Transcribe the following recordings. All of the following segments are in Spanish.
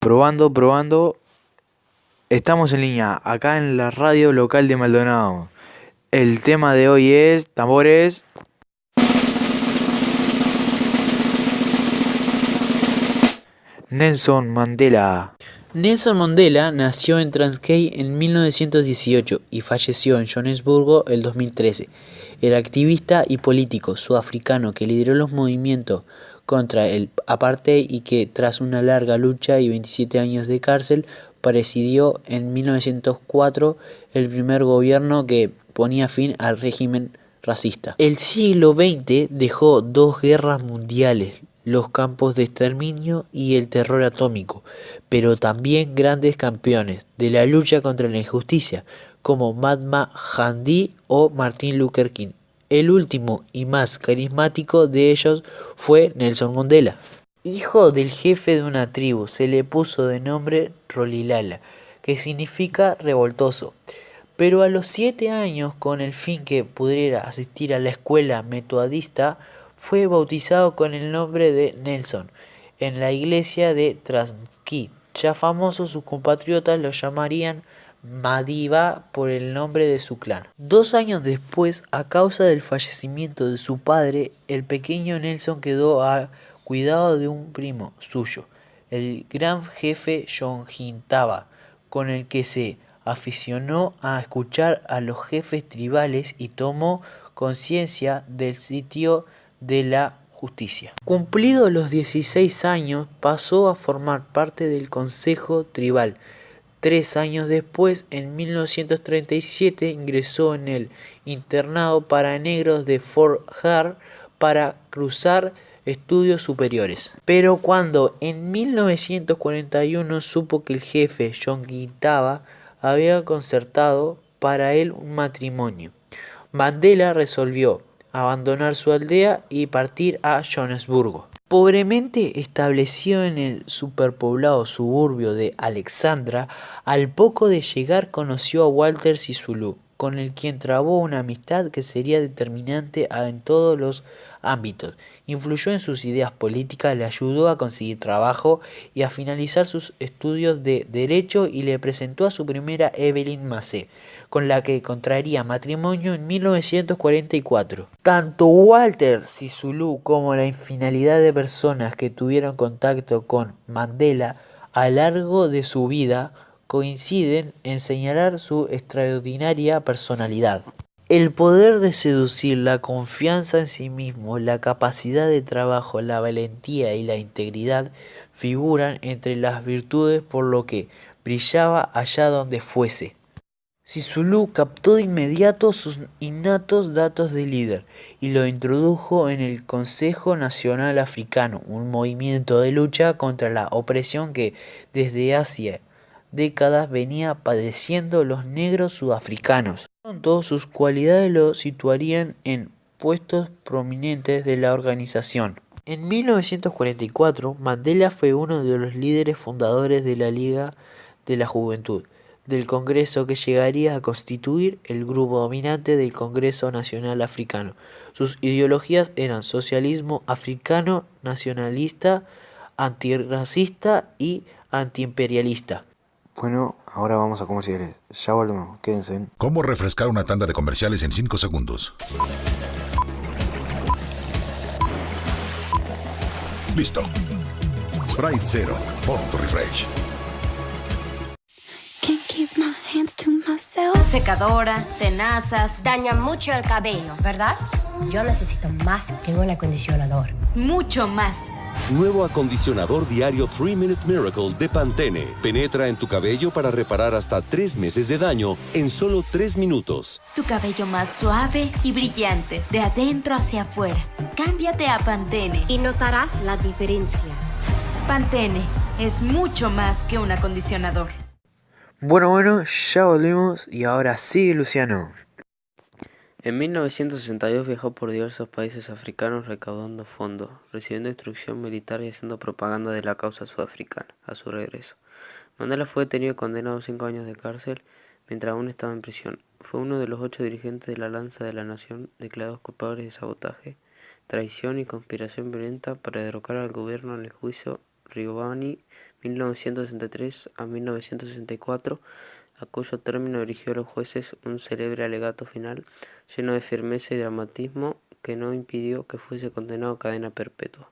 Probando, probando. Estamos en línea, acá en la radio local de Maldonado. El tema de hoy es tambores. Nelson Mandela. Nelson Mandela nació en Transkei en 1918 y falleció en Johannesburgo el 2013. El activista y político sudafricano que lideró los movimientos contra el apartheid y que tras una larga lucha y 27 años de cárcel presidió en 1904 el primer gobierno que ponía fin al régimen racista. El siglo XX dejó dos guerras mundiales, los campos de exterminio y el terror atómico, pero también grandes campeones de la lucha contra la injusticia, como Mahatma Gandhi o Martin Luther King. El último y más carismático de ellos fue Nelson Mandela. Hijo del jefe de una tribu, se le puso de nombre Rolilala, que significa revoltoso. Pero a los 7 años, con el fin que pudiera asistir a la escuela metodista, fue bautizado con el nombre de Nelson en la iglesia de Transkei. Ya famoso, sus compatriotas lo llamarían Madiba por el nombre de su clan. 2 años después, a causa del fallecimiento de su padre, el pequeño Nelson quedó a cuidado de un primo suyo, el gran jefe Yongintaba, con el que se aficionó a escuchar a los jefes tribales y tomó conciencia del sitio de la justicia. Cumplidos los 16 años, pasó a formar parte del Consejo Tribal. 3 años después, en 1937, ingresó en el internado para negros de Fort Hare para cursar estudios superiores. Pero cuando en 1941 supo que el jefe Yongintaba había concertado para él un matrimonio, Mandela resolvió abandonar su aldea y partir a Johannesburgo. Pobremente establecido en el superpoblado suburbio de Alexandra, al poco de llegar conoció a Walter Sisulu, con el quien trabó una amistad que sería determinante en todos los ámbitos. Influyó en sus ideas políticas, le ayudó a conseguir trabajo y a finalizar sus estudios de Derecho y le presentó a su primera Evelyn Massé, con la que contraería matrimonio en 1944. Tanto Walter Sisulu como la infinidad de personas que tuvieron contacto con Mandela a lo largo de su vida coinciden en señalar su extraordinaria personalidad. El poder de seducir, la confianza en sí mismo, la capacidad de trabajo, la valentía y la integridad figuran entre las virtudes por lo que brillaba allá donde fuese. Sisulu captó de inmediato sus innatos datos de líder y lo introdujo en el Consejo Nacional Africano, un movimiento de lucha contra la opresión que desde hace décadas venía padeciendo los negros sudafricanos. Pronto sus cualidades lo situarían en puestos prominentes de la organización. En 1944, Mandela fue uno de los líderes fundadores de la Liga de la Juventud del Congreso, que llegaría a constituir el grupo dominante del Congreso Nacional Africano. Sus ideologías eran socialismo africano, nacionalista, antirracista y antiimperialista. Bueno, ahora vamos a comerciales. Ya volvemos, quédense. ¿Cómo refrescar una tanda de comerciales en 5 segundos? Listo. Sprite Zero, por tu refresh. Secadora, tenazas, daña mucho el cabello, ¿verdad? Yo necesito más que un acondicionador. Mucho más. Nuevo acondicionador diario 3-Minute Miracle de Pantene. Penetra en tu cabello para reparar hasta 3 meses de daño en solo 3 minutos. Tu cabello más suave y brillante, de adentro hacia afuera. Cámbiate a Pantene. Y notarás la diferencia. Pantene es mucho más que un acondicionador. Bueno, ya volvimos y ahora sigue Luciano. En 1962 viajó por diversos países africanos recaudando fondos, recibiendo instrucción militar y haciendo propaganda de la causa sudafricana. A su regreso, Mandela fue detenido y condenado a 5 años de cárcel mientras aún estaba en prisión. Fue uno de los 8 dirigentes de la Lanza de la Nación declarados culpables de sabotaje, traición y conspiración violenta para derrocar al gobierno en el juicio Riobani 1963 a 1964, a cuyo término dirigió a los jueces un célebre alegato final lleno de firmeza y dramatismo que no impidió que fuese condenado a cadena perpetua.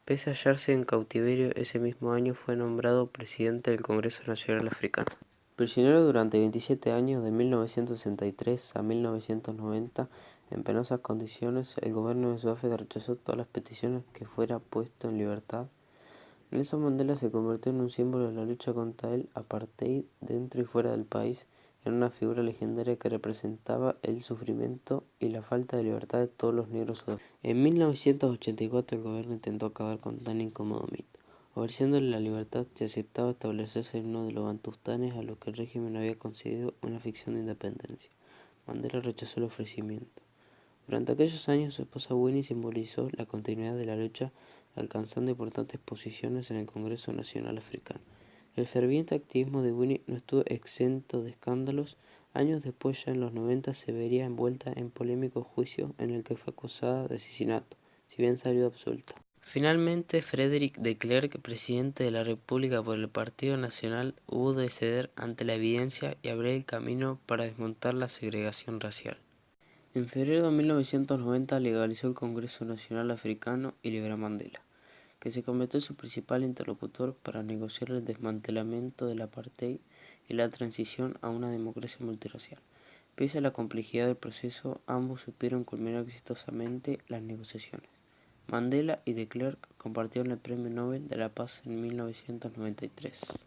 Pese a hallarse en cautiverio, ese mismo año fue nombrado presidente del Congreso Nacional Africano. Prisionero durante 27 años, de 1963 a 1990, en penosas condiciones, el gobierno de Sudáfrica rechazó todas las peticiones que fuera puesto en libertad. Nelson Mandela se convirtió en un símbolo de la lucha contra el apartheid dentro y fuera del país, en una figura legendaria que representaba el sufrimiento y la falta de libertad de todos los negros sudafricanos. En 1984 el gobierno intentó acabar con tan incómodo mito. Ofreciéndole la libertad, se aceptaba establecerse en uno de los bantustanes a los que el régimen había concedido una ficción de independencia. Mandela rechazó el ofrecimiento. Durante aquellos años, su esposa Winnie simbolizó la continuidad de la lucha, alcanzando importantes posiciones en el Congreso Nacional Africano. El ferviente activismo de Winnie no estuvo exento de escándalos. Años después, ya en los 90, se vería envuelta en polémico juicio en el que fue acusada de asesinato, si bien salió absuelta. Finalmente, Frederick de Klerk, presidente de la República por el Partido Nacional, hubo de ceder ante la evidencia y abrir el camino para desmontar la segregación racial. En febrero de 1990 legalizó el Congreso Nacional Africano y liberó a Mandela, que se convirtió en su principal interlocutor para negociar el desmantelamiento del apartheid y la transición a una democracia multirracial. Pese a la complejidad del proceso, ambos supieron culminar exitosamente las negociaciones. Mandela y de Klerk compartieron el Premio Nobel de la Paz en 1993.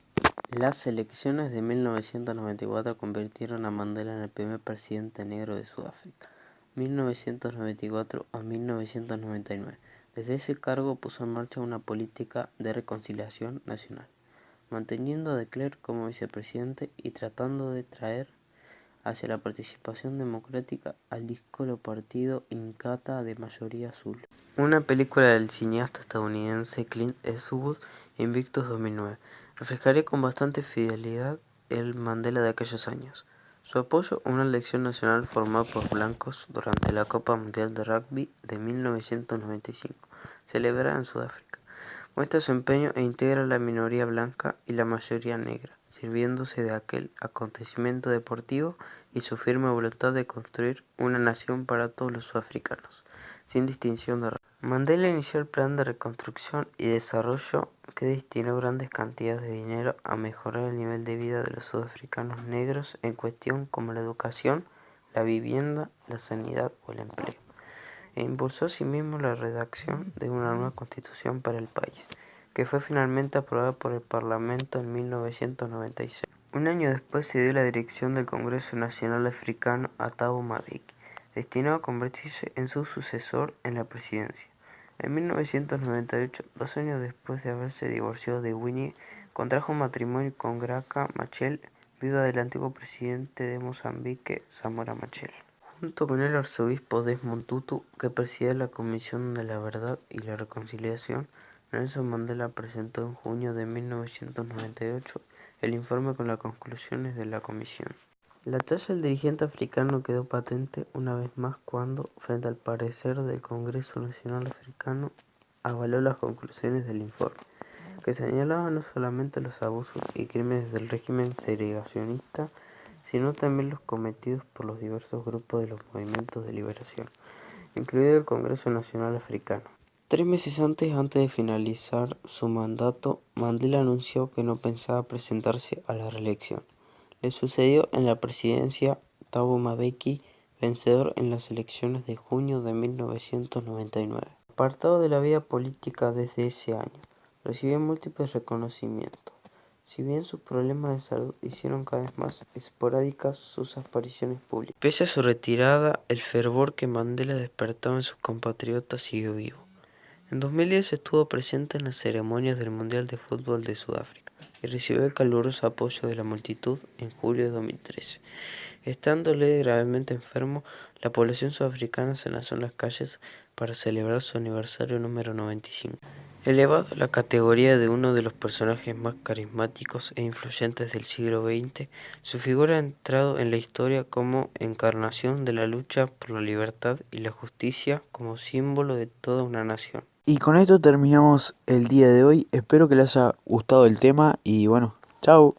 Las elecciones de 1994 convirtieron a Mandela en el primer presidente negro de Sudáfrica, 1994 a 1999. Desde ese cargo puso en marcha una política de reconciliación nacional, manteniendo a de Klerk como vicepresidente y tratando de traer hacia la participación democrática al díscolo partido Inkatha de mayoría azul. Una película del cineasta estadounidense Clint Eastwood, Invictus 2009, reflejaría con bastante fidelidad el Mandela de aquellos años. Su apoyo a una elección nacional formada por blancos durante la Copa Mundial de Rugby de 1995, celebrada en Sudáfrica, muestra su empeño e integra a la minoría blanca y la mayoría negra, sirviéndose de aquel acontecimiento deportivo y su firme voluntad de construir una nación para todos los sudafricanos, sin distinción de raza. Mandela inició el plan de reconstrucción y desarrollo que destinó grandes cantidades de dinero a mejorar el nivel de vida de los sudafricanos negros en cuestiones como la educación, la vivienda, la sanidad o el empleo, e impulsó asimismo la redacción de una nueva constitución para el país, que fue finalmente aprobada por el Parlamento en 1996. Un año después se dio la dirección del Congreso Nacional Africano a Thabo Mbeki, destinado a convertirse en su sucesor en la presidencia. En 1998, 2 años después de haberse divorciado de Winnie, contrajo matrimonio con Graca Machel, viuda del antiguo presidente de Mozambique, Samora Machel. Junto con el arzobispo Desmond Tutu, que presidía la Comisión de la Verdad y la Reconciliación, Nelson Mandela presentó en junio de 1998 el informe con las conclusiones de la comisión. La talla del dirigente africano quedó patente una vez más cuando, frente al parecer del Congreso Nacional Africano, avaló las conclusiones del informe, que señalaba no solamente los abusos y crímenes del régimen segregacionista, sino también los cometidos por los diversos grupos de los movimientos de liberación, incluido el Congreso Nacional Africano. 3 meses antes de finalizar su mandato, Mandela anunció que no pensaba presentarse a la reelección. Le sucedió en la presidencia Thabo Mbeki, vencedor en las elecciones de junio de 1999. Apartado de la vida política desde ese año, recibió múltiples reconocimientos. Si bien sus problemas de salud hicieron cada vez más esporádicas sus apariciones públicas. Pese a su retirada, el fervor que Mandela despertaba en sus compatriotas siguió vivo. En 2010 estuvo presente en las ceremonias del Mundial de Fútbol de Sudáfrica y recibió el caluroso apoyo de la multitud en julio de 2013. Estándole gravemente enfermo, la población sudafricana se lanzó en las calles para celebrar su aniversario número 95. Elevado a la categoría de uno de los personajes más carismáticos e influyentes del siglo XX, su figura ha entrado en la historia como encarnación de la lucha por la libertad y la justicia como símbolo de toda una nación. Y con esto terminamos el día de hoy. Espero que les haya gustado el tema y bueno, chao.